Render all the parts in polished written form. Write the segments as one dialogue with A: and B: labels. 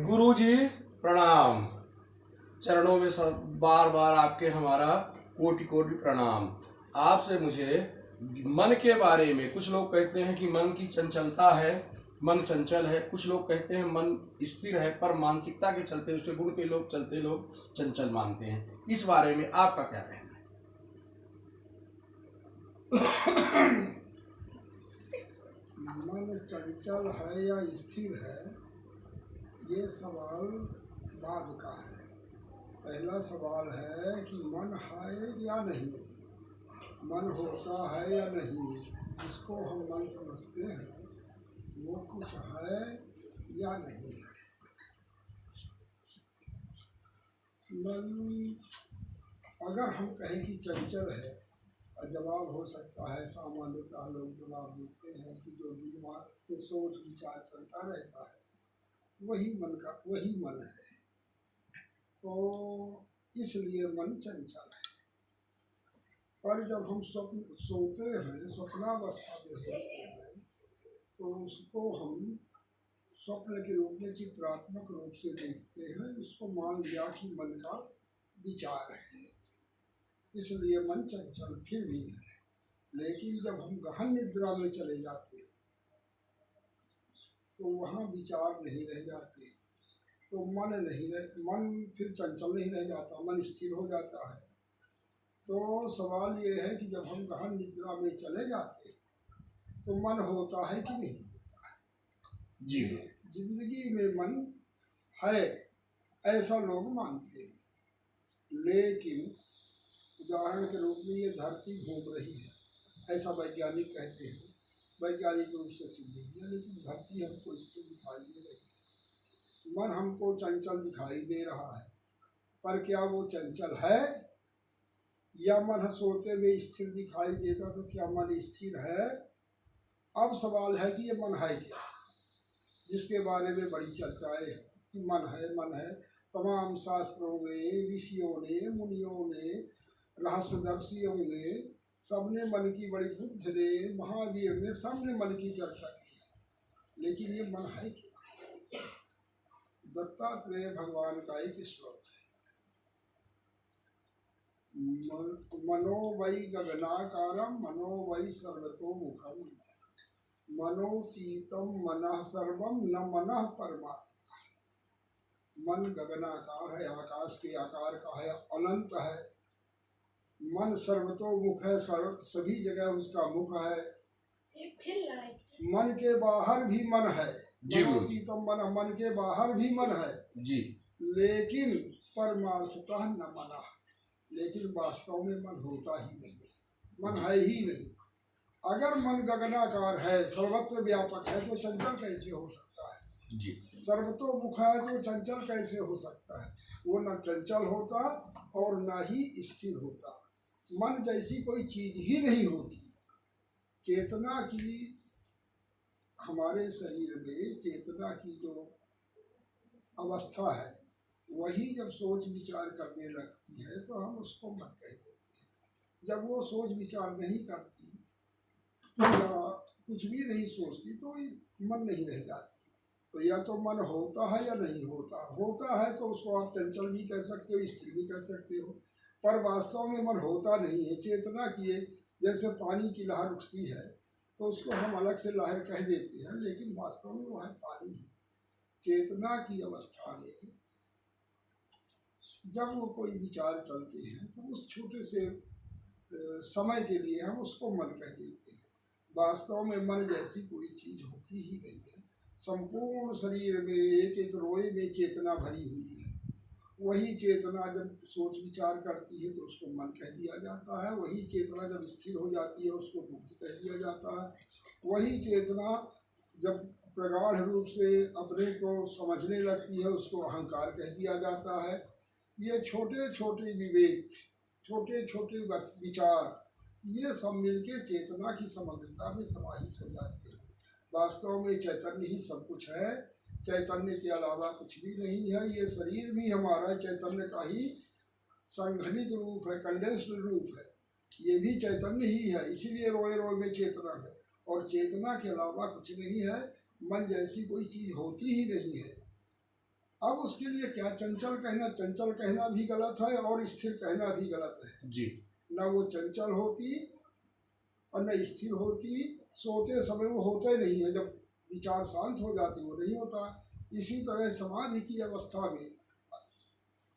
A: गुरु जी प्रणाम। चरणों में सब बार बार आपके हमारा कोटि कोटि प्रणाम। आपसे मुझे मन के बारे में, कुछ लोग कहते हैं कि मन की चंचलता है, मन चंचल है, कुछ लोग कहते हैं मन स्थिर है, पर मानसिकता के चलते उसके गुण के लोग चलते लोग चंचल मानते हैं। इस बारे में आपका क्या कहना है?
B: मन चंचल है या स्थिर है, ये सवाल बाद का है। पहला सवाल है कि मन है या नहीं, मन होता है या नहीं। जिसको हम मन समझते हैं वो कुछ है या नहीं है। मन अगर हम कहें कि चंचल है, जवाब हो सकता है, सामान्यतः लोग जवाब देते हैं कि जो दिमाग पे सोच विचार चलता रहता है वही मन है। तो इसलिए मन चंचल है। पर जब हम सोते हैं, स्वप्नावस्था में होते हैं, तो उसको हम स्वप्न के रूप में चित्रात्मक रूप से देखते हैं। इसको मान लिया कि मन का विचार है, इसलिए मन चंचल फिर भी है। लेकिन जब हम गहन निद्रा में चले जाते हैं तो वहाँ विचार नहीं रह जाते, तो मन फिर चंचल नहीं रह जाता, मन स्थिर हो जाता है। तो सवाल ये है कि जब हम गहन निद्रा में चले जाते तो मन होता है कि नहीं होता है?
A: जी,
B: जिंदगी में मन है ऐसा लोग मानते हैं, लेकिन उदाहरण के रूप में ये धरती घूम रही है ऐसा वैज्ञानिक कहते हैं, वैज्ञानिक रूप से सिद्ध किया, लेकिन धरती हमको स्थिर दिखाई दे रही है। मन हमको चंचल दिखाई दे रहा है, पर क्या वो चंचल है? या मन सोते में स्थिर दिखाई देता तो क्या मन स्थिर है? अब सवाल है कि ये मन है क्या, जिसके बारे में बड़ी चर्चाएं हैं कि मन है। तमाम शास्त्रों में ऋषियों ने, मुनियों ने, रहस्यदर्शियों ने, सबने मन की, बड़ी बुद्ध ने, महावीर ने, सबने मन की चर्चा की है। लेकिन ये मन है क्या? दत्तात्रेय भगवान का एक श्लोक है, मनो वै गगनाकारम मनो वै सर्वतोमुखम मनोतीतम मनः सर्वम न मनः परमात्मा। मन गगनाकार है, आकाश के आकार का है, अनंत है। मन सर्वतोमुख है, सभी जगह उसका मुख है। मन के बाहर भी मन है, मनोतीतम मन के बाहर भी मन है
A: जी,
B: लेकिन परमार्थतः न मना। लेकिन वास्तव में मन होता ही नहीं है, मन है ही नहीं। अगर मन गगनाकार है, सर्वत्र व्यापक है, तो चंचल कैसे हो सकता है?
A: जी,
B: सर्वतोमुख है तो चंचल कैसे हो सकता है? वो न चंचल होता और न ही स्थिर होता। मन जैसी कोई चीज ही नहीं होती। चेतना की, हमारे शरीर में चेतना की जो अवस्था है, वही जब सोच विचार करने लगती है तो हम उसको मन कह देते हैं। जब वो सोच विचार नहीं करती या कुछ भी नहीं सोचती तो मन नहीं रह जाती। तो या तो मन होता है या नहीं होता। होता है तो उसको आप चंचल भी कह सकते हो, स्थिर भी कह सकते हो, पर वास्तव में मन होता नहीं है। चेतना की एक, जैसे पानी की लहर उठती है तो उसको हम अलग से लहर कह देते हैं, लेकिन वास्तव में वह पानी है। चेतना की अवस्था में जब वो कोई विचार चलते हैं तो उस छोटे से समय के लिए हम उसको मन कह देते हैं। वास्तव में मन जैसी कोई चीज होती ही नहीं है। संपूर्ण शरीर में एक एक रोए में चेतना भरी हुई है। वही चेतना जब सोच विचार करती है तो उसको मन कह दिया जाता है। वही चेतना जब स्थिर हो जाती है उसको बुद्धि कह दिया जाता है। वही चेतना जब प्रगाढ़ रूप से अपने को समझने लगती है उसको अहंकार कह दिया जाता है। ये छोटे छोटे विवेक, छोटे छोटे विचार, ये सब मिलके चेतना की समग्रता में समाहित हो जाते हैं। वास्तव में चैतन्य ही सब कुछ है, चैतन्य के अलावा कुछ भी नहीं है। ये शरीर भी हमारा चैतन्य का ही संघनित रूप है, कंडेंस्ड रूप है। ये भी चैतन्य ही है, इसीलिए रोए रोए में चेतना है। और चेतना के अलावा कुछ नहीं है। मन जैसी कोई चीज होती ही नहीं है। अब उसके लिए क्या चंचल कहना भी गलत है और स्थिर कहना भी गलत है
A: जी।
B: न वो चंचल होती और न स्थिर होती। सोते समय वो होता ही नहीं है, जब विचार शांत हो जाते वो नहीं होता। इसी तरह समाधि की अवस्था में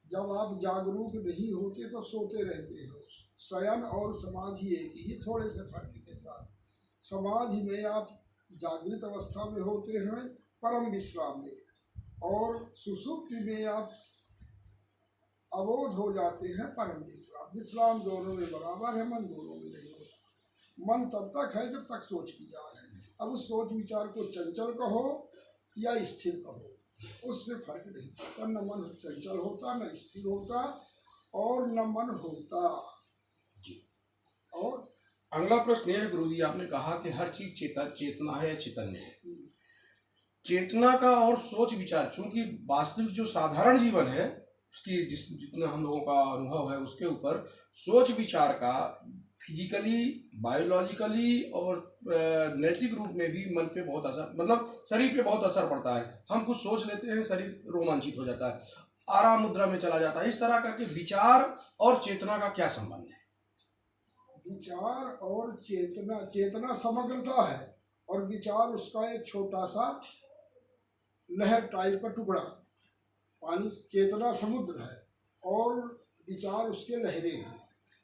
B: जब आप जागरूक नहीं होते तो सोते रहते हो। शयन और समाधि एक ही, थोड़े से फर्क के साथ। समाधि में आप जागृत अवस्था में होते हैं परम विश्राम में, और सुसुप्ति में आप अबोध हो जाते हैं परम विश्राम। विश्राम दोनों में बराबर है, मन दोनों में नहीं होता। मन तब तक है जब तक सोच विचार है। अब उस सोच विचार को चंचल कहो या स्थिर कहो, उससे फर्क नहीं पड़ता। न मन चंचल होता, न स्थिर होता, और न मन होता।
A: जी।
B: और
A: अगला प्रश्न है गुरु जी, आपने कहा कि हर चीज चेतना है या चैतन्य है। चेतना का और सोच विचार, चूंकि वास्तविक जो साधारण जीवन है उसकी जितना हम लोगों का अनुभव है उसके ऊपर सोच विचार का फिजिकली, बायोलॉजिकली और नैतिक रूप में भी मन पे बहुत असर, मतलब शरीर पे बहुत असर पड़ता है। हम कुछ सोच लेते हैं, शरीर रोमांचित हो जाता है, आराम मुद्रा में चला जाता है। इस तरह करके विचार और चेतना का क्या संबंध है?
B: विचार और चेतना, चेतना समग्रता है और विचार उसका एक छोटा सा लहर टाइप का टुकड़ा। पानी, चेतना समुद्र है और विचार उसके लहरें हैं।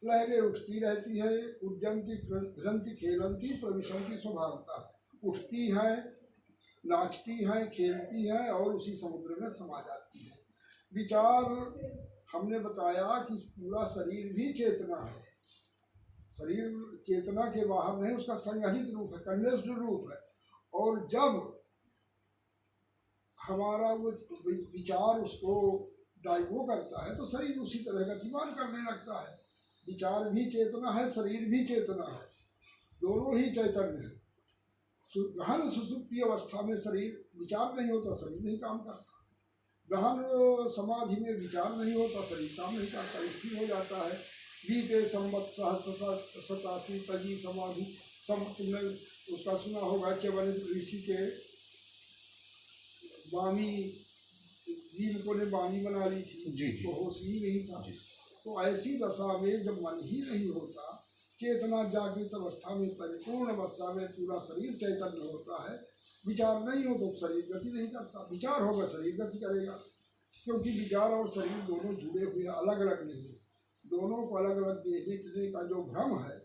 B: लहरें उठती रहती है, उद्यंती घ्रंति खेलंती प्रविशंति स्वभावता। उठती हैं, नाचती हैं, खेलती हैं और उसी समुद्र में समा जाती है। विचार, हमने बताया कि पूरा शरीर भी चेतना है। शरीर चेतना के बाहर नहीं, उसका संगठित रूप है, कंडेंस्ड रूप है। और जब हमारा वो विचार उसको डाइवो करता है तो शरीर उसी तरह गतिमान करने लगता है। विचार भी चेतना है, शरीर भी चेतना है, दोनों ही चैतन्य है। गहन सुसुप्ति अवस्था में शरीर, विचार नहीं होता, शरीर नहीं काम करता। गहन समाधि में विचार नहीं होता, शरीर काम नहीं करता, स्थिर हो जाता है। बीते संवत सहस्र सतासी तजी समाधि तुमने उसका सुना होगा, च्यवन ऋषि के वामी, जीव ने वामी बना ली थी।
A: जी, जी।
B: तो होश ही नहीं था। तो ऐसी दशा में जब मन ही नहीं होता, चेतना जागृत अवस्था में, परिपूर्ण अवस्था में पूरा शरीर चैतन्य होता है, विचार नहीं हो तो शरीर गति नहीं करता। विचार होगा शरीर गति करेगा, क्योंकि विचार और शरीर दोनों जुड़े हुए, अलग अलग नहीं है। दोनों को अलग अलग देखने का जो भ्रम है,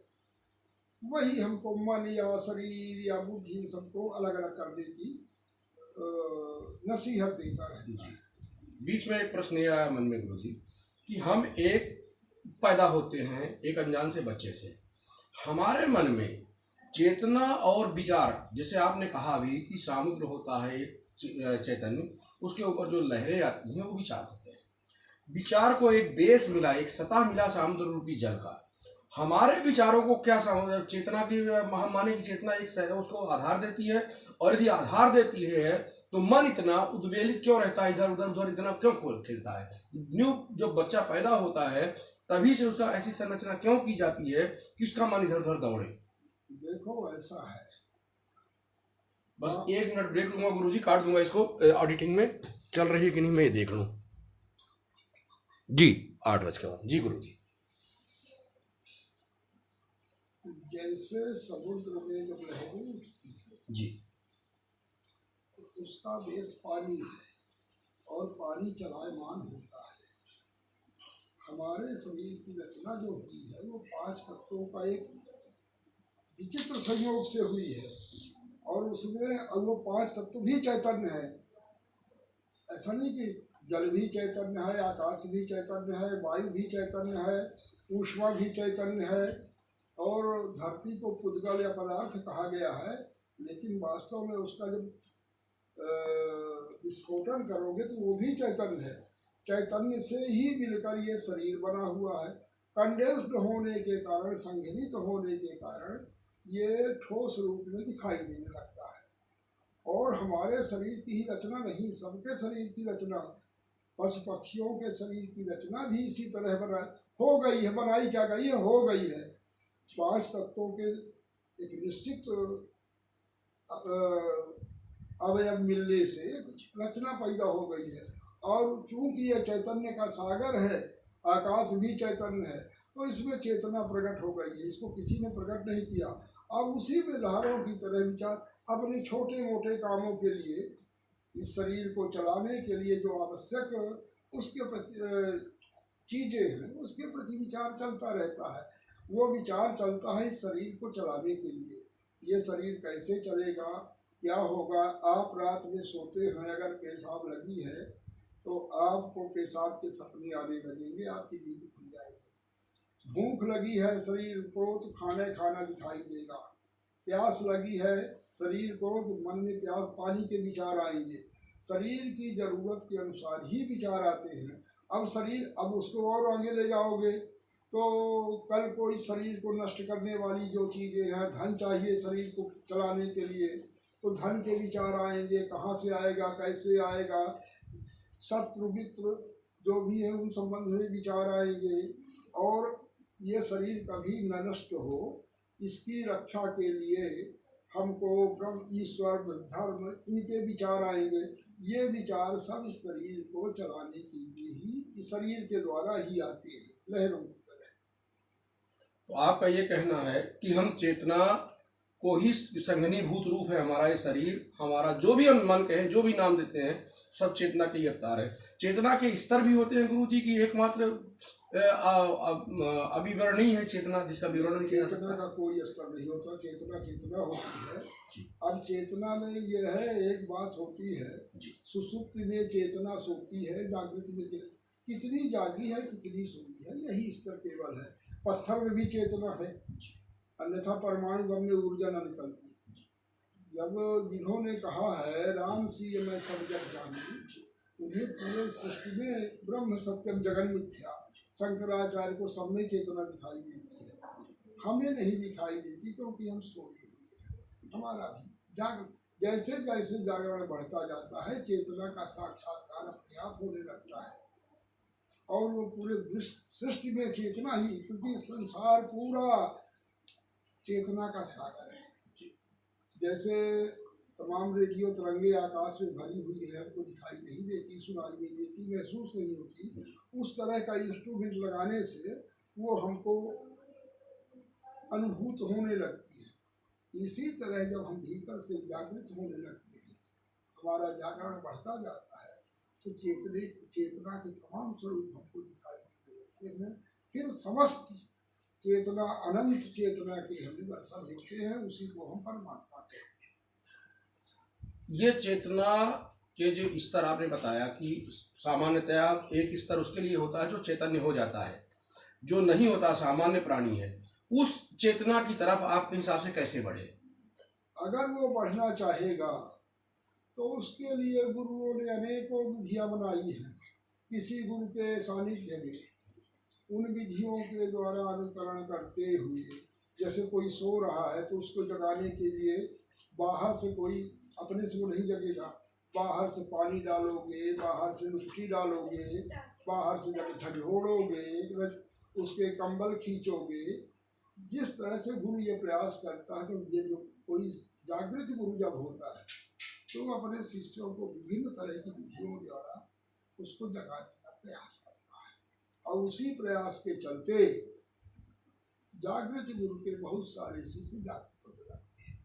B: वही हमको मन या शरीर या बुद्धि सबको अलग अलग करने की नसीहत देता रहता है।
A: बीच में एक प्रश्न यह आया मन में गुरु जी कि हम एक पैदा होते हैं एक अनजान से बच्चे से, हमारे मन में चेतना और विचार, जैसे आपने कहा अभी कि समुद्र होता है एक चैतन्य, उसके ऊपर जो लहरें आती हैं वो विचार होते हैं। विचार को एक बेस मिला, एक सतह मिला समुद्र रूपी जल का। हमारे विचारों को क्या चेतना की, हम माने की चेतना एक उसको आधार देती है, और यदि आधार देती है तो मन इतना उद्वेलित क्यों रहता है, इधर उधर इतना क्यों खेलता है? न्यू जब बच्चा पैदा होता है तभी से उसका ऐसी संरचना क्यों की जाती है कि उसका मन इधर उधर दौड़े?
B: देखो ऐसा है,
A: बस 1 मिनट ब्रेक लूंगा गुरुजी, काट दूंगा इसको, ऑडिटिंग में चल रही है कि नहीं मैं ये देख लूं। जी 8 बज के बाद। जी गुरुजी।
B: जैसे समुद्र में जब लहरें उठती है
A: जी,
B: तो उसका बेस पानी है और पानी चलायमान होता है। हमारे शरीर की रचना जो हुई है वो 5 तत्वों का एक विचित्र संयोग से हुई है, और उसमें वो 5 तत्व भी चैतन्य है। ऐसा नहीं कि जल भी चैतन्य है, आकाश भी चैतन्य है, वायु भी चैतन्य है, ऊष्मा भी चैतन्य है, और धरती को पुद्गल या पदार्थ कहा गया है। लेकिन वास्तव में उसका जब विस्फोटन करोगे तो वो भी चैतन्य है। चैतन्य से ही मिलकर ये शरीर बना हुआ है। कंडेंस्ड होने के कारण, संघनित होने के कारण ये ठोस रूप में दिखाई देने लगता है। और हमारे शरीर की ही रचना नहीं, सबके शरीर की रचना, पशु पक्षियों के शरीर की रचना भी इसी तरह हो गई है। बनाई क्या गई है, हो गई है। 5 तत्वों के एक निश्चित अवयव मिलने से रचना पैदा हो गई है। और चूंकि यह चैतन्य का सागर है, आकाश भी चैतन्य है, तो इसमें चेतना प्रकट हो गई है। इसको किसी ने प्रकट नहीं किया। अब उसी में लहरों की तरह विचार अपने छोटे मोटे कामों के लिए, इस शरीर को चलाने के लिए जो आवश्यक उसके प्रति चीज़ें हैं, उसके प्रति विचार चलता रहता है। वो विचार चलता है इस शरीर को चलाने के लिए। ये शरीर कैसे चलेगा, क्या होगा। आप रात में सोते हैं, अगर पेशाब लगी है तो आपको पेशाब के सपने आने लगेंगे, आपकी नींद खुल जाएगी। भूख लगी है शरीर को तो खाना दिखाई देगा। प्यास लगी है शरीर को तो मन में प्यास पानी के विचार आएंगे। शरीर की जरूरत के अनुसार ही विचार आते हैं। अब उसको और आगे ले जाओगे तो कल कोई शरीर को नष्ट करने वाली जो चीज़ें हैं, धन चाहिए शरीर को चलाने के लिए, तो धन के विचार आएंगे, कहाँ से आएगा, कैसे आएगा। शत्रु मित्र जो भी है उन संबंध में विचार आएंगे। और ये शरीर कभी न नष्ट हो, इसकी रक्षा के लिए हमको ब्रह्म, ईश्वर, धर्म, इनके विचार आएंगे। ये विचार सब इस शरीर को चलाने के लिए ही, इस शरीर के द्वारा ही आते हैं, लहरों की तरह।
A: तो आपका ये कहना है कि हम चेतना को ही संघनीभूत रूप है हमारा ये शरीर, हमारा जो भी हम मन कहें, जो भी नाम देते हैं, सब चेतना के ही अवतार है। चेतना के स्तर भी होते हैं गुरु जी की एकमात्र अविवरणीय है चेतना, जिसका विवरण नहीं किया
B: चेतना का कोई स्तर नहीं होता। चेतना चेतना होती है। अब चेतना में यह है, एक बात होती है, सुसुप्ति में चेतना सोती है, जागृत में कितनी जागी है, कितनी सोई है, यही स्तर केवल है। पत्थर में भी चेतना है, अन्यथा परमाणु बम में ऊर्जा न निकलती। जब जिन्होंने कहा है राम सी मैं सब जग जानू, उन्हें पूरे सृष्टि में ब्रह्म सत्यम जगन मिथ्या, शंकराचार्य को सब में चेतना दिखाई देती है। हमें नहीं दिखाई देती क्योंकि हम सोए हुए हैं। हमारा भी जैसे जैसे जागरण बढ़ता जाता है, चेतना का साक्षात्कार अपने आप होने लगता है। और वो पूरे सृष्टि में चेतना ही, क्योंकि संसार पूरा चेतना का सागर है। जैसे तमाम रेडियो तरंगे आकाश में भरी हुई है, हमको दिखाई नहीं देती, सुनाई नहीं देती, महसूस नहीं होती, उस तरह का इंस्ट्रूमेंट लगाने से वो हमको अनुभूत होने लगती है। इसी तरह जब हम भीतर से जागृत होने लगते हैं, हमारा जागरण बढ़ता जाता है, तो चेतना के तमाम स्वरूप हमको दिखाई देने लगते हैं। फिर समस्त चेतना, अनंत चेतना के हमें दर्शन होते हैं, उसी को हम परमात्मा कहते हैं।
A: ये चेतना के जो स्तर आपने बताया कि सामान्यतया एक स्तर उसके लिए होता है जो चैतन्य हो जाता है, जो नहीं होता सामान्य प्राणी है, उस चेतना की तरफ आपके हिसाब से कैसे बढ़े?
B: अगर वो बढ़ना चाहेगा तो उसके लिए गुरुओं ने अनेकों विधियां बनाई हैं। किसी गुरु के सानिध्य में उन विधियों के द्वारा अनुकरण करते हुए, जैसे कोई सो रहा है तो उसको जगाने के लिए बाहर से कोई, अपने से वो नहीं जगेगा, बाहर से पानी डालोगे, बाहर से नुस्खी डालोगे, बाहर से जब झंझोड़ोगे, उसके कंबल खींचोगे। जिस तरह से गुरु ये प्रयास करता है, तो ये जो कोई जागृत गुरु जब होता है तो वो अपने शिष्यों को विभिन्न तरह की विधियों द्वारा उसको जगाने का प्रयास करता है। और उसी प्रयास के चलते जागृत गुरु के बहुत सारे शिष्य जागृत हो जाते हैं।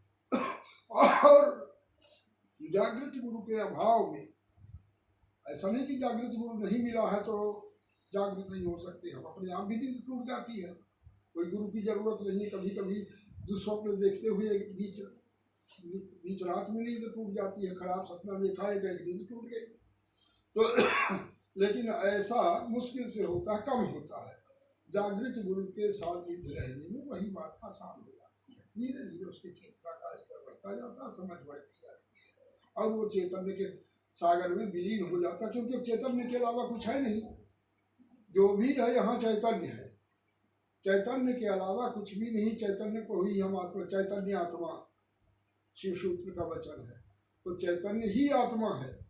B: और जागृत गुरु के अभाव में, ऐसा नहीं कि जागृत गुरु नहीं मिला है तो जागृत नहीं हो सकते हम, अपने आप भी नींद टूट जाती है। कोई गुरु की जरूरत नहीं है। कभी कभी दुस्वप्न देखते हुए बीच रात में नींद टूट जाती है, खराब सपना देखा है, नींद टूट गई तो लेकिन ऐसा मुश्किल से होता है, कम होता है। जागृत गुरु के साथ निध रहने में वही बात आसान हो जाती है। धीरे धीरे उसके चेतना का स्तर बढ़ता जाता है, समझ बढ़ती जाती है और वो चैतन्य के सागर में विलीन हो जाता है। क्योंकि अब चैतन्य के अलावा कुछ है नहीं, जो भी है यहाँ चैतन्य है। चैतन्य के अलावा कुछ भी नहीं। चैतन्य को ही हम आत्मा, चैतन्य आत्मा शिव सूत्र का वचन है। तो चैतन्य ही आत्मा है।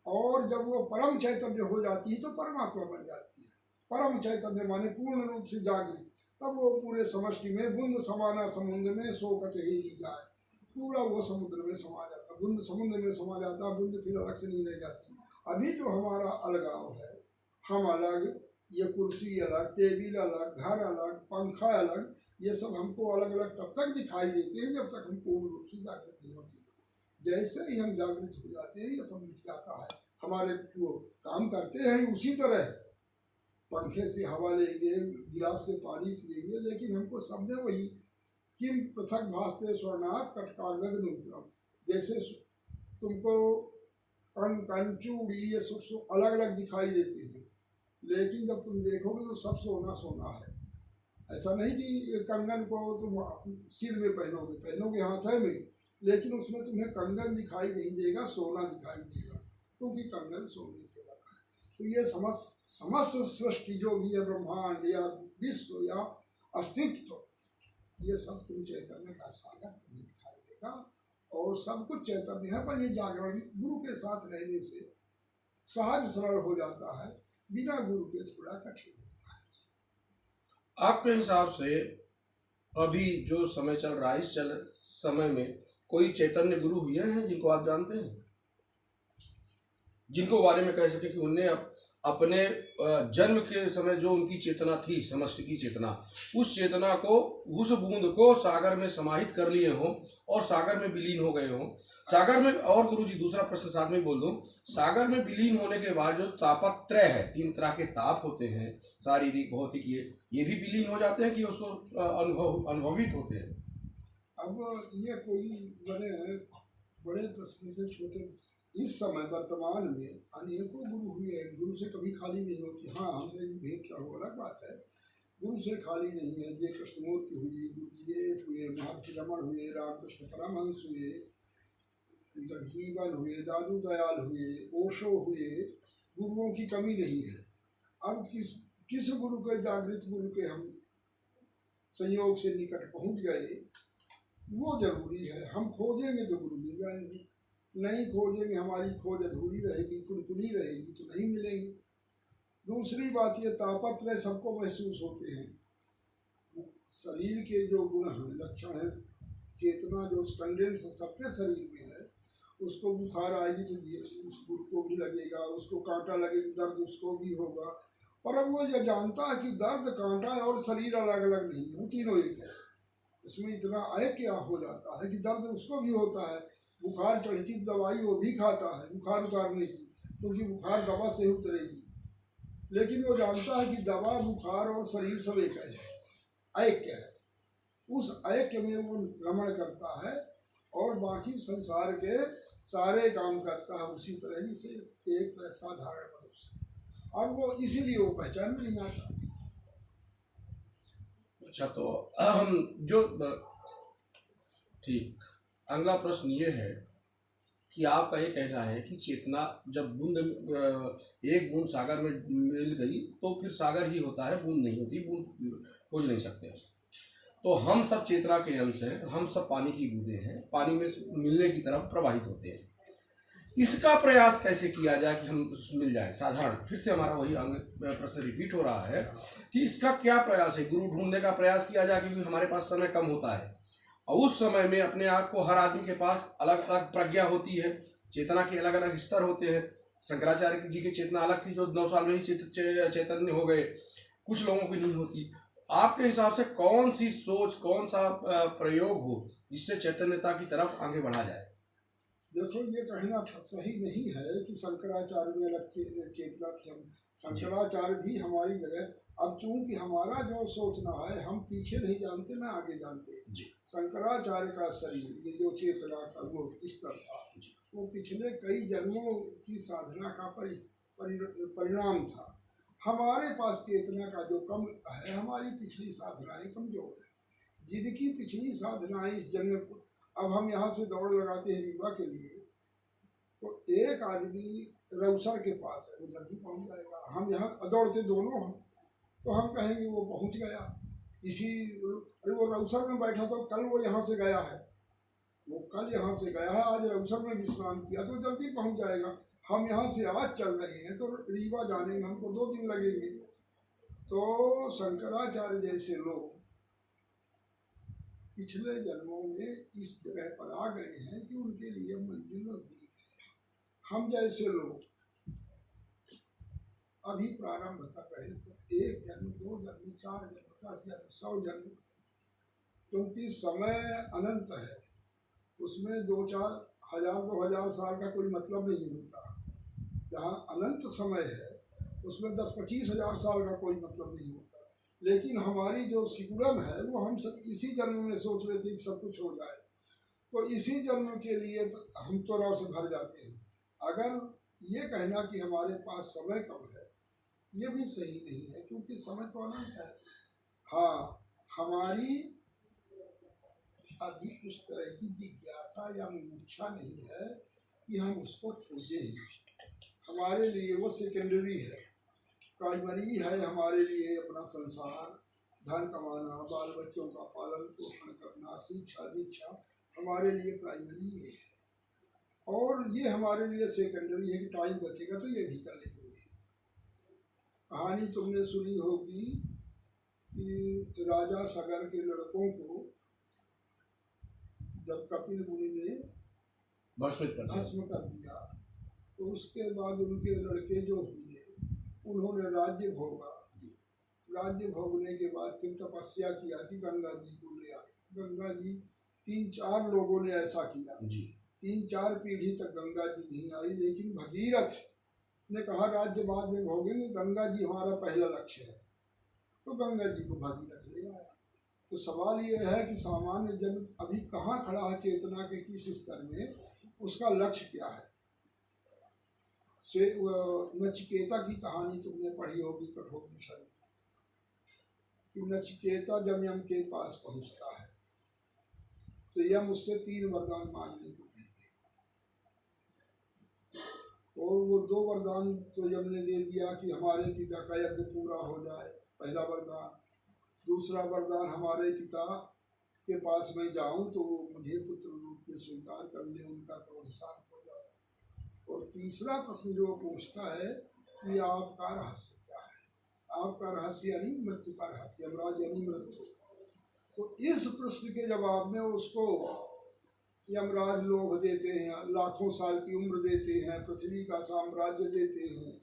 B: और जब वो परम चैतन्य हो जाती है तो परमात्मा बन जाती है। परम चैतन्य माने पूर्ण रूप से जागृत। तब वो पूरे समष्टि में बूंद समाना समुद्र में सो कचहेरी जाए। पूरा वो समुद्र में समा जाता, बूंद समुद्र में समा जाता, बूंद फिर अलग से नहीं रह जाती। अभी जो हमारा अलगाव है, हम अलग, ये कुर्सी अलग, टेबल अलग, घर अलग, पंखा अलग, ये सब हमको अलग अलग तब तक दिखाई देते हैं जब तक हम पूर्ण रूप से जागृत नहीं होते। जैसे ही हम जागृत हो जाते हैं ये सब मिट जाता है। हमारे जो काम करते हैं उसी तरह, पंखे से हवा लेंगे, गिलास से पानी पिएंगे, लेकिन हमको सब में वही किम पृथक भासते स्वर्णाथ कटकांगद नूपुरम, जैसे तुमको कंचूड़ी ये सब अलग अलग दिखाई देती है, लेकिन जब तुम देखोगे तो सब सोना सोना है। ऐसा नहीं कि कंगन को तुम सिर में पहनोगे हाथ में, लेकिन उसमें तुम्हें कंगन दिखाई नहीं देगा, सोना दिखाई देगा, क्योंकि कंगन सोने से बना है। तो ये समस्त सृष्टि जो भी है, ब्रह्मांड या विश्व या अस्तित्व, ये सब तुम चैतन्य का सागर तुम्हें दिखाई देगा, और सब कुछ चैतन्य है। पर ये जागरण गुरु के साथ रहने से सहज सरल हो जाता है, बिना गुरु के थोड़ा कठिन होता है।
A: आपके हिसाब से अभी जो समय चल रहा है, इस समय में कोई चैतन्य गुरु हुए हैं जिनको आप जानते हैं, जिनको बारे में कह सके कि उनने अपने जन्म के समय जो उनकी चेतना थी, समष्टि की चेतना, उस चेतना को, उस बूंद को सागर में समाहित कर लिए हों और सागर में विलीन हो गए हों। सागर में, और गुरुजी दूसरा प्रश्न साथ में बोल दूं, सागर में विलीन होने के बाद जो तापत्रय है, 3 तरह के ताप होते हैं, शारीरिक, भौतिक, ये भी विलीन हो जाते हैं कि उसको अनुभवित होते हैं?
B: अब ये कोई बड़े प्रश्न से छोटे, इस समय वर्तमान में अनेकों गुरु हुए हैं, गुरु से कभी खाली नहीं होती। हाँ, हमसे भेंट वो अलग बात है, गुरु से खाली नहीं है। जय कृष्णमूर्ति हुई, गुरुजीएफ हुए, महर्षि रमण हुए, रामकृष्ण परमहंस हुए, जगजीवन हुए, दादू दयाल हुए, ओशो हुए, गुरुओं की कमी नहीं है। अब किस गुरु के, जागृत गुरु के हम संयोग से निकट पहुंच गए, वो जरूरी है। हम खोजेंगे तो गुरु मिल जाएंगे, नहीं खोजेंगे, हमारी खोज अधूरी रहेगी, कुनकुनी रहेगी, तो नहीं मिलेंगे। दूसरी बात, ये तापत्रय सबको महसूस होते हैं। शरीर के जो गुण हैं, लक्षण है, चेतना जो कंडेंस सबके शरीर में है, उसको बुखार आएगी तो उस गुरु को भी लगेगा, उसको कांटा लगेगा, दर्द उसको भी होगा। और अब वो ये जानता है कि दर्द, कांटा और शरीर अलग अलग नहीं है, वो तीनों एक है। उसमें इतना ऐक्य हो जाता है कि दर्द उसको भी होता है, बुखार चढ़ती दवाई वो भी खाता है बुखार उतारने की, क्योंकि बुखार दवा से उतरेगी। लेकिन वो जानता है कि दवा, बुखार और शरीर सब एक है, ऐक्य है। उस ऐक्य में वो रमण करता है और बाकी संसार के सारे काम करता है उसी तरह, जिसे एक साधारण मनुष्य। अब वो इसीलिए वो पहचान में नहीं आता।
A: अच्छा, तो जो ठीक, अगला प्रश्न ये है कि आपका ये कहना है कि चेतना जब एक बूंद सागर में मिल गई तो फिर सागर ही होता है, बूंद नहीं होती, बूंद खोज नहीं सकते। तो हम सब चेतना के अंश हैं, हम सब पानी की बूंदें हैं, पानी में मिलने की तरफ प्रवाहित होते हैं। इसका प्रयास कैसे किया जाए कि हम मिल जाए? साधारण, फिर से हमारा वही प्रश्न रिपीट हो रहा है कि इसका क्या प्रयास है? गुरु ढूंढने का प्रयास किया जाए, क्योंकि हमारे पास समय कम होता है, और उस समय में अपने आप को, हर आदमी के पास अलग अलग प्रज्ञा होती है, चेतना के अलग अलग स्तर होते हैं। शंकराचार्य जी की चेतना अलग थी, जो 9 साल में ही चैतन्य हो गए, कुछ लोगों की नहीं होती। आपके हिसाब से कौन सी सोच, कौन सा प्रयोग हो जिससे चैतन्यता की तरफ आगे बढ़ा जाए?
B: देखो, ये कहना सही नहीं है कि शंकराचार्य में अलग चेतना थी। हम शंकराचार्य भी हमारी जगह, अब चूंकि हमारा जो सोचना है, हम पीछे नहीं जानते ना आगे जानते। शंकराचार्य का शरीर में जो चेतना का वो स्तर था, वो पिछले कई जन्मों की साधना का परिणाम था। हमारे पास चेतना का जो कम है, हमारी पिछली साधनाएं कमजोर है। जिनकी पिछली साधनाएं इस जन्म को, अब हम यहाँ से दौड़ लगाते हैं रीवा के लिए, तो एक आदमी रउसर के पास है, वो जल्दी पहुँच जाएगा। हम यहाँ दौड़ते दोनों हैं, तो हम कहेंगे वो पहुँच गया। अरे वो रउसर में बैठा था, कल वो यहाँ से गया है, वो कल यहाँ से गया है, आज रउसर में विश्राम किया, तो जल्दी पहुँच जाएगा। हम यहाँ से आज चल रहे हैं तो रीवा जाने में हमको 2 दिन लगेंगे। तो शंकराचार्य जैसे लोग पिछले जन्मों में इस जगह पर आ गए हैं कि उनके लिए मंजिल नजदीक है। हम जैसे लोग अभी प्रारंभ कर रहे हैं, तो 1 जन्म, 2 जन्म, 4 जन्म, 10 जन्म, 100 जन्म, क्योंकि समय अनंत है, उसमें 2-4 हजार 2,000 साल का कोई मतलब नहीं होता। जहाँ अनंत समय है उसमें 10-25 हजार साल का कोई मतलब नहीं होता। लेकिन हमारी जो सिकुड़न है वो हम सब इसी जन्म में सोच रहे थे कि सब कुछ हो जाए, तो इसी जन्म के लिए हम तो रौ से भर जाते हैं। अगर ये कहना कि हमारे पास समय कम है, ये भी सही नहीं है, क्योंकि समय तो अनंत है। हाँ, हमारी अभी उस तरह की जिज्ञासा या मुमुक्षा नहीं है कि हम उसको खोजें ही। हमारे लिए वो सेकेंडरी है। प्राइमरी है हमारे लिए अपना संसार, धन कमाना, बाल बच्चों का पालन पोषण करना, शिक्षा दीक्षा, हमारे लिए प्राइमरी ये है। और ये हमारे लिए सेकेंडरी है कि टाइम बचेगा तो ये भी कर लेंगे। कहानी तुमने सुनी होगी कि राजा सगर के लड़कों को जब कपिल मुनि ने भस्म कर दिया, तो उसके बाद उनके लड़के जो हुए उन्होंने राज्य भोगा। राज्य भोगने के बाद फिर तपस्या किया कि गंगा जी को ले आए। गंगा जी 3-4 लोगों ने ऐसा किया जी, 3-4 पीढ़ी तक गंगा जी नहीं आई, लेकिन भगीरथ ने कहा राज्य बाद में भोगेंगे, गंगा जी हमारा पहला लक्ष्य है, तो गंगा जी को भगीरथ ले आया। तो सवाल ये है कि सामान्य जन अभी कहाँ खड़ा है, चेतना के किस स्तर में, उसका लक्ष्य क्या है। नचिकेता की कहानी तुमने पढ़ी होगी कठोपनिषद में, कि नचिकेता जब यम के पास पहुंचता है तो यम उससे 3 वरदान मांगने को कहते हैं, और वो 2 वरदान तो यम ने दे दिया कि हमारे पिता का यज्ञ पूरा हो जाए, पहला वरदान। दूसरा वरदान, हमारे पिता के पास मैं जाऊं तो वो मुझे पुत्र रूप में स्वीकार कर ले, उनका क्रोध शांत हो जाए। और तीसरा प्रश्न जो पूछता है कि आपका रहस्य क्या है, आपका रहस्य यानी मृत्यु का रहस्य, यमराज यानी मृत्यु। तो इस प्रश्न के जवाब में उसको यमराज लोभ देते हैं, लाखों साल की उम्र देते हैं, पृथ्वी का साम्राज्य देते हैं,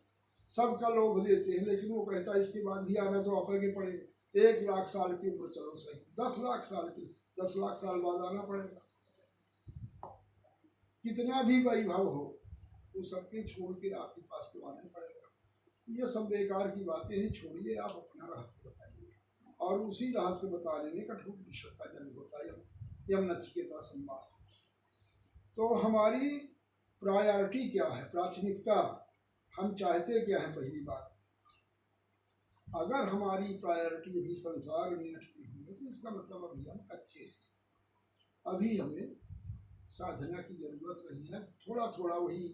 B: सबका लोभ देते हैं, लेकिन वो कहता है इसके बाद भी आना तो आप आगे पड़ेगा। 1 लाख साल की उम्र चलो सही, 10 लाख साल की, 10 लाख साल बाद आना पड़ेगा। कितना भी वैभव हो, वो सबके छोड़ के आपके पास तो आना पड़ेगा। ये सब बेकार की बातें हैं, छोड़िए, आप अपना रहस्य बताइए। और उसी रहस्य बताने में कठोपनिषद का जन्म होता है, यम नचिकेता संवाद। तो हमारी प्रायोरिटी क्या है, प्राथमिकता, हम चाहते क्या है। पहली बात, अगर हमारी प्रायोरिटी अभी संसार में अटकी हुई है तो इसका मतलब अभी हम कच्चे हैं, अभी हमें साधना की जरूरत नहीं है। थोड़ा थोड़ा वही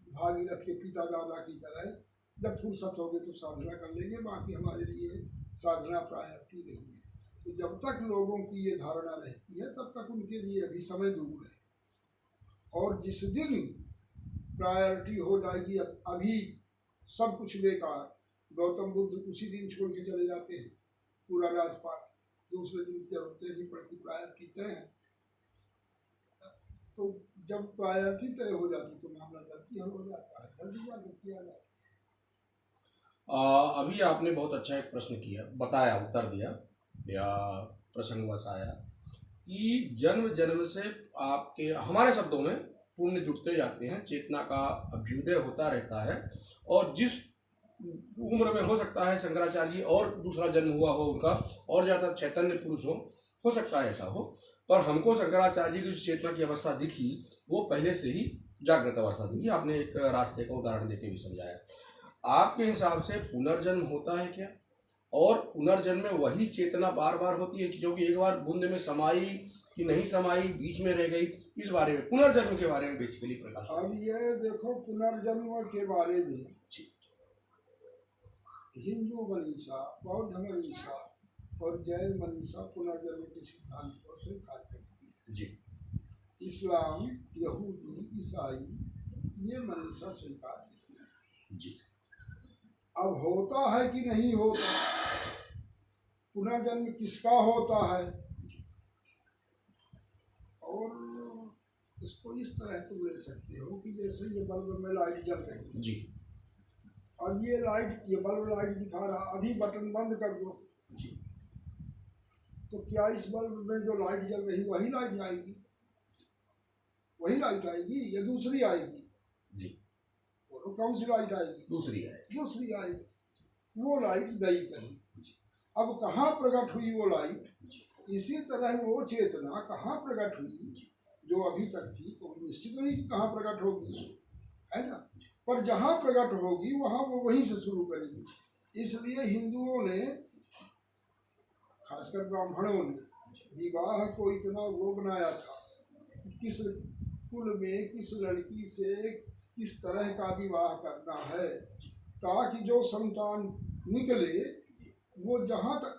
B: भागीरथ के पिता दादा की तरह जब फुर्सत होगी तो साधना कर लेंगे, बाकी हमारे लिए साधना प्रायोरिटी नहीं है। तो जब तक लोगों की ये धारणा रहती है तब तक उनके लिए अभी समय दूर है। और जिस दिन प्रायोरिटी हो जाएगी अभी सब कुछ बेकार, गौतम बुद्ध उसी दिन छोड़ के चले जाते हैं पूरा राजपाट, दूसरे दिन की जरूरत नहीं पड़ती, प्रायोरिटी तय है। तो जब प्रायोरिटी तय हो जाती तो मामला जल्दी हल हो जाता है, जल्दी जागृति आ जाती है।
A: अभी आपने बहुत अच्छा एक प्रश्न किया, बताया, उत्तर दिया या प्रसंगवश आया कि जन्म जन्म से आपके, हमारे शब्दों में, पुण्य जुड़ते जाते हैं, चेतना का अभ्युदय होता रहता है। और जिस उम्र में हो सकता है शंकराचार्य जी और दूसरा जन्म हुआ हो उनका, और ज़्यादा चैतन्य पुरुष हो सकता है ऐसा हो, पर हमको शंकराचार्य जी की जो चेतना की अवस्था दिखी वो पहले से ही जागृत अवस्था दिखी। आपने एक रास्ते का उदाहरण देके भी समझाया। आपके हिसाब से पुनर्जन्म होता है क्या, और पुनर्जन्म में वही चेतना बार बार होती है क्योंकि एक बार बूंद में समाई कि नहीं समाई, बीच में रह गई, इस बारे में, पुनर्जन्म के बारे में बेसिकली प्रकाश।
B: अब ये देखो, पुनर्जन्म के बारे में हिंदू मनीषा, बौद्ध मनीषा और जैन मनीषा पुनर्जन्म के सिद्धांत को स्वीकार करती है जी। इस्लाम, यहूदी, ईसाई ये मनीषा स्वीकार नहीं करती जी। अब होता है कि नहीं होता, पुनर्जन्म किसका होता है, और इसको इस तरह तुम ले सकते हो कि जैसे ये बल्ब में लाइट जल रही है
A: जी
B: अब ये बल्ब लाइट दिखा रहा, अभी बटन बंद कर दो
A: जी
B: तो क्या इस बल्ब में जो लाइट जल रही वही लाइट आएगी? वही लाइट आएगी या दूसरी आएगी?
A: जी
B: बोलो कौन सी लाइट आएगी?
A: दूसरी है।
B: दूसरी आएगी। वो लाइट गई कहीं,
A: जी
B: अब कहाँ प्रकट हुई वो लाइट?
A: जी
B: इसी तरह वो चेतना कहाँ प्रकट हुई जो अभी तक थी, तो निश्चित नहीं कि कहाँ प्रकट होगी, है ना? पर जहाँ प्रकट होगी वहाँ वो वहीं से शुरू करेगी। इसलिए हिंदुओं ने, खासकर ब्राह्मणों ने, विवाह को इतना वो बनाया था कि किस कुल में किस लड़की से किस तरह का विवाह करना है ताकि जो संतान निकले वो जहाँ तक,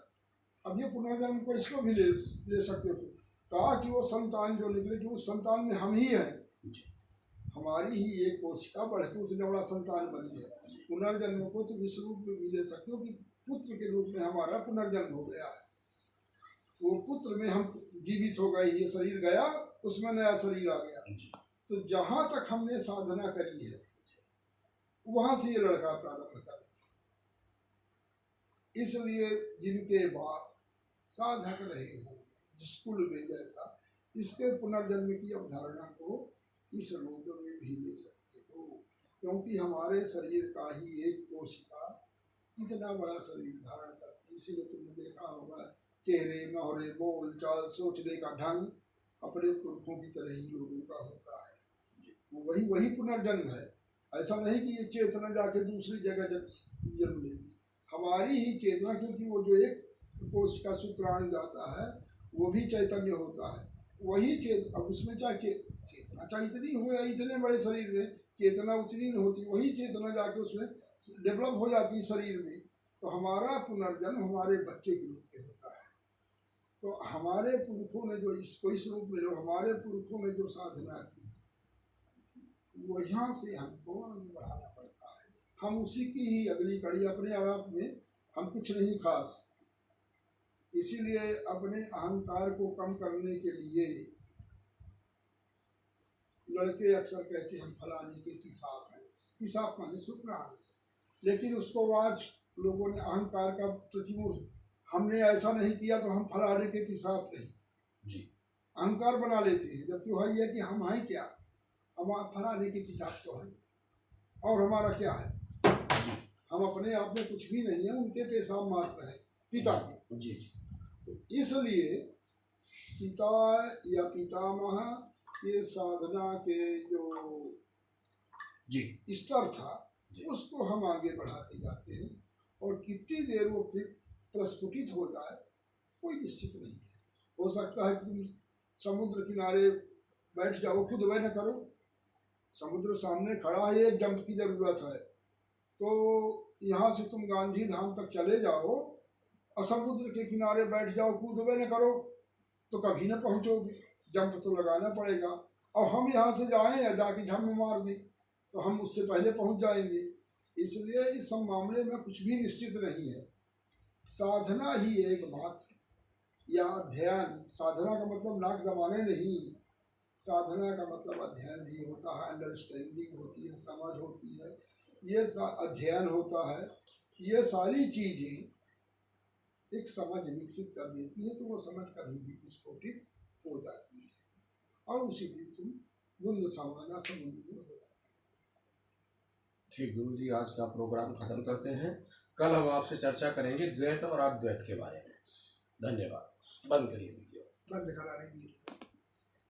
B: अब ये पुनर्जन्म को इसको भी ले सकते हो, ताकि वो संतान जो निकले कि उस संतान में हम ही हैं, हमारी ही एक कोशिका बढ़ के उतने बड़ा संतान बनी है। पुनर्जन्म को तो विश्व रूप में भी ले सकते हो कि पुत्र के रूप में हमारा पुनर्जन्म हो गया है, वो पुत्र में हम जीवित हो गए, ये शरीर गया उसमें नया शरीर आ गया। तो जहाँ तक हमने साधना करी है वहाँ से ये लड़का प्रारंभ कर दिया। इसलिए जिनके बाप साधक रहे होंगे जिस कुल में जैसा, इसके पुनर्जन्म की अवधारणा को इस रूप में भी ले सकते हो, क्योंकि हमारे शरीर का ही एक कोशिका इतना बड़ा शरीर धारण करती है। इसीलिए तुमने देखा होगा चेहरे, मोहरे, बोल चाल, सोचने का ढंग अपने पुरखों की तरह ही लोगों का होता है। वही पुनर्जन्म है। ऐसा नहीं कि ये चेतना जाके दूसरी जगह जन्म लेगी, हमारी ही चेतना, क्योंकि वो जो एक कोशिका शुक्राणु जाता है वो भी चैतन्य होता है, वही चेतना। अब उसमें चाहे चेतना चाहे इतनी हुए, इतने बड़े शरीर में चेतना उतनी नहीं होती, वही चेतना जाके उसमें डेवलप हो जाती है शरीर में। तो हमारा पुनर्जन्म हमारे बच्चे के रूप में होता है। तो हमारे पुरखों ने जो इसको इस रूप में, जो हमारे पुरखों ने जो साधना की, वो यहाँ से हमको आगे बढ़ाना पड़ता है। हम उसी की ही अगली कड़ी, अपने आप में हम कुछ नहीं खास। इसीलिए अपने अहंकार को कम करने के लिए लड़के अक्सर कहते हैं हम फलाने के पिशाब हैं। पिशाब माने शुक्राणु, लेकिन उसको आज लोगों ने अहंकार का प्रतिमूर्त, हमने ऐसा नहीं किया तो हम फलाने के पिशाब नहीं
A: जी
B: अहंकार बना लेते हैं, जबकि वही है कि हम हैं क्या, हम फलाने के पिशाब तो हैं और हमारा क्या है, हम अपने आप में कुछ भी नहीं है, उनके पेशाब मात्र है पिता के।
A: जी
B: तो इसलिए पिता या पितामह के साधना के जो
A: जी
B: स्तर था उसको हम आगे बढ़ाते जाते हैं, और कितनी देर वो फिर प्रस्फुटित हो जाए कोई निश्चित नहीं है। हो सकता है कि तुम समुद्र किनारे बैठ जाओ, खुद वह न करो, समुद्र सामने खड़ा है, एक जंप की जरूरत है, तो यहाँ से तुम गांधी धाम तक चले जाओ और समुद्र के किनारे बैठ जाओ, कूद वह न करो तो कभी न पहुँचोगे, जंप तो लगाना पड़ेगा। और हम यहाँ से जाएं या जाके झम मार दें तो हम उससे पहले पहुँच जाएंगे। इसलिए इस सब मामले में कुछ भी निश्चित नहीं है, साधना ही एक मात्र या अध्ययन। साधना का मतलब नाक दबाने नहीं, साधना का मतलब अध्ययन भी होता है, अंडरस्टैंडिंग होती है, समझ होती है, ये अध्ययन होता है। ये सारी चीज़ें एक समझ विकसित कर देती है, तो वो समझ कभी भी विस्फोटित हो जाती है और उसी दिन तुम बुंद समाना समुद्र में हो जाते हैं।
A: ठीक गुरु जी, आज का प्रोग्राम खत्म करते हैं। कल हम आपसे चर्चा करेंगे द्वैत और अद्वैत के बारे में। धन्यवाद। बंद करिए वीडियो।
B: बंद कराने की